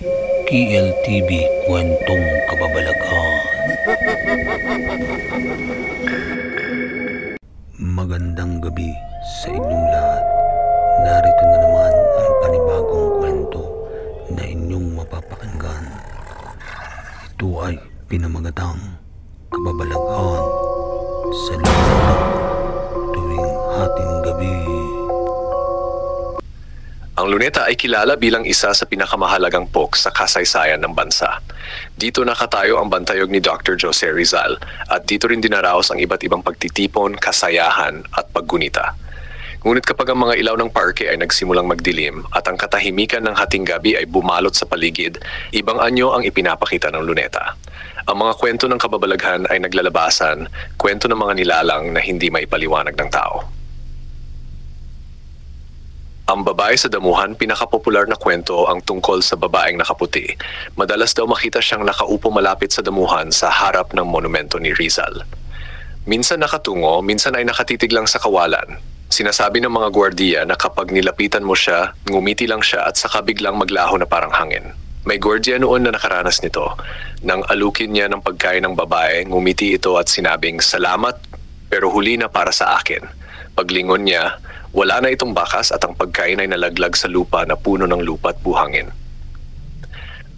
KLTV Kwentong Kababalaghan. Magandang gabi sa inyong lahat. Narito na naman ang panibagong kwento na inyong mapapakinggan. Ito ay pinamagatang Kababalaghan sa Luneta tuwing hating gabi. Ang Luneta ay kilala bilang isa sa pinakamahalagang pok sa kasaysayan ng bansa. Dito nakatayo ang bantayog ni Dr. Jose Rizal at dito rin dinaraos ang iba't ibang pagtitipon, kasayahan at paggunita. Ngunit kapag ang mga ilaw ng parke ay nagsimulang magdilim at ang katahimikan ng hating gabi ay bumalot sa paligid, ibang anyo ang ipinapakita ng Luneta. Ang mga kwento ng kababalaghan ay naglalabasan, kwento ng mga nilalang na hindi maipaliwanag ng tao. Ang babae sa damuhan, pinakapopular na kwento ang tungkol sa babaeng nakaputi. Madalas daw makita siyang nakaupo malapit sa damuhan sa harap ng monumento ni Rizal. Minsan nakatungo, minsan ay nakatitig lang sa kawalan. Sinasabi ng mga gwardiya na kapag nilapitan mo siya, ngumiti lang siya at saka biglang maglaho na parang hangin. May gwardiya noon na nakaranas nito. Nang alukin niya ng pagkain ng babae, ngumiti ito at sinabing, "Salamat, pero huli na para sa akin." Paglingon niya, wala na itong bakas at ang pagkain ay nalaglag sa lupa na puno ng lupa at buhangin.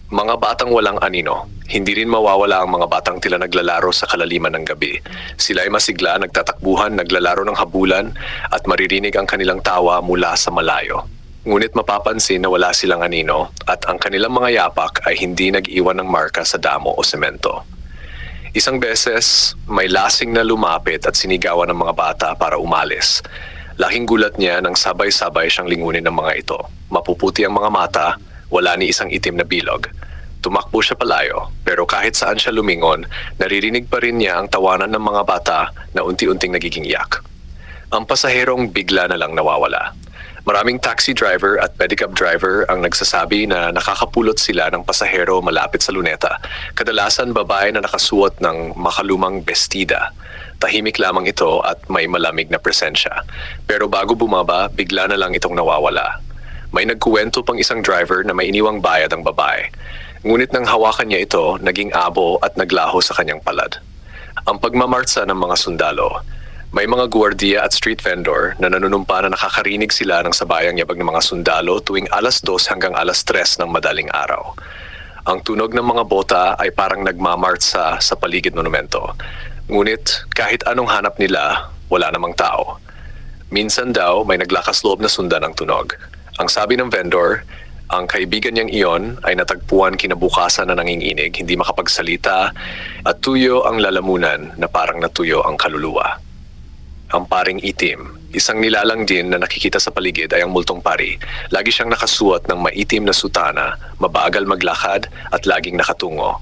Mga batang walang anino, hindi rin mawawala ang mga batang tila naglalaro sa kalaliman ng gabi. Sila ay masigla, nagtatakbuhan, naglalaro ng habulan at maririnig ang kanilang tawa mula sa malayo. Ngunit mapapansin na wala silang anino at ang kanilang mga yapak ay hindi nag-iwan ng marka sa damo o semento. Isang beses, may lasing na lumapit at sinigawan ng mga bata para umalis. Laking gulat niya nang sabay-sabay siyang lingunin ng mga ito. Mapuputi ang mga mata, wala ni isang itim na bilog. Tumakbo siya palayo, pero kahit saan siya lumingon, naririnig pa rin niya ang tawanan ng mga bata na unti-unting nagiging iyak. Ang pasaherong bigla na lang nawawala. Maraming taxi driver at pedicab driver ang nagsasabi na nakakapulot sila ng pasahero malapit sa Luneta. Kadalasan babae na nakasuot ng makalumang bestida. Tahimik lamang ito at may malamig na presensya. Pero bago bumaba, bigla na lang itong nawawala. May nagkuwento pang isang driver na may iniwang bayad ang babae. Ngunit nang hawakan niya ito, naging abo at naglaho sa kanyang palad. Ang pagmamartsa ng mga sundalo. May mga gwardiya at street vendor na nanunumpa na nakakarinig sila ng sabayang yabag ng mga sundalo tuwing 2:00 hanggang 3:00 ng madaling araw. Ang tunog ng mga bota ay parang nagmamartsa sa paligid monumento. Ngunit kahit anong hanap nila, wala namang tao. Minsan daw may naglakas loob na sundan ang tunog. Ang sabi ng vendor, ang kaibigan niyang iyon ay natagpuan kinabukasan na nanginginig, hindi makapagsalita at tuyo ang lalamunan na parang natuyo ang kaluluwa. Ang paring itim, isang nilalang din na nakikita sa paligid ay ang multong pari. Lagi siyang nakasuot ng maitim na sutana, mabagal maglakad at laging nakatungo.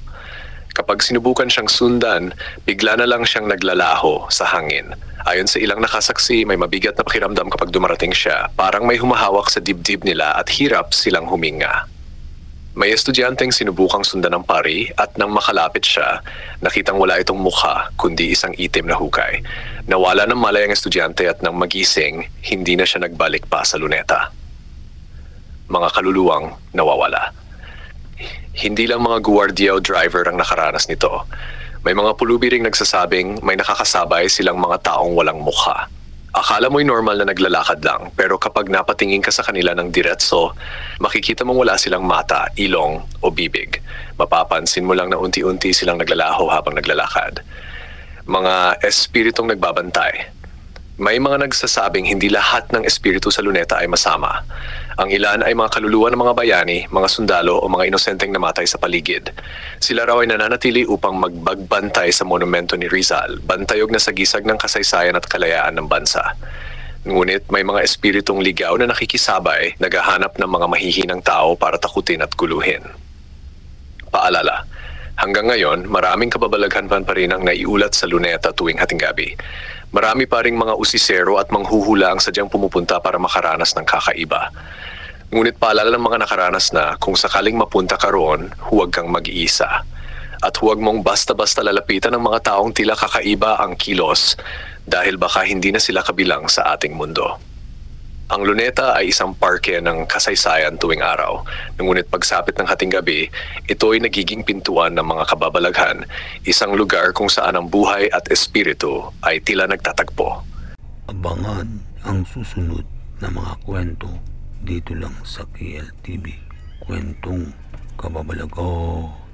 Kapag sinubukan siyang sundan, bigla na lang siyang naglalaho sa hangin. Ayon sa ilang nakasaksi, may mabigat na pakiramdam kapag dumarating siya, parang may humahawak sa dibdib nila at hirap silang huminga. May estudyanteng sinubukang sundan ng pari at nang makalapit siya, nakitang wala itong mukha kundi isang itim na hukay. Nawala ng malay ang estudyante at nang magising, hindi na siya nagbalik pa sa Luneta. Mga kaluluwang nawawala. Hindi lang mga guwardiya o driver ang nakaranas nito. May mga pulubi ring nagsasabing may nakakasabay silang mga taong walang mukha. Akala mo'y normal na naglalakad lang, pero kapag napatingin ka sa kanila ng diretso, makikita mong wala silang mata, ilong o bibig. Mapapansin mo lang na unti-unti silang naglalaho habang naglalakad. Mga espiritong nagbabantay. May mga nagsasabing hindi lahat ng espiritu sa Luneta ay masama. Ang ilan ay mga kaluluwa ng mga bayani, mga sundalo o mga inosenteng namatay sa paligid. Sila raw ay nananatili upang magbagbantay sa monumento ni Rizal, bantayog na sagisag ng kasaysayan at kalayaan ng bansa. Ngunit may mga espiritong ligaw na nakikisabay, naghahanap ng mga mahihinang tao para takutin at guluhin. Paalala, hanggang ngayon, maraming kababalaghan pa rin ang naiulat sa Luneta tuwing hating gabi. Marami pa ring mga usisero at manghuhula ang sadyang pumupunta para makaranas ng kakaiba. Ngunit paalala ng mga nakaranas na kung sakaling mapunta ka roon, huwag kang mag-iisa. At huwag mong basta-basta lalapitan ng mga taong tila kakaiba ang kilos dahil baka hindi na sila kabilang sa ating mundo. Ang Luneta ay isang parke ng kasaysayan tuwing araw. Ngunit pagsapit ng hating gabi, ito ay nagiging pintuan ng mga kababalaghan, isang lugar kung saan ang buhay at espiritu ay tila nagtatagpo. Abangan ang susunod na mga kwento dito lang sa KLTV. Kwentong Kababalaghan.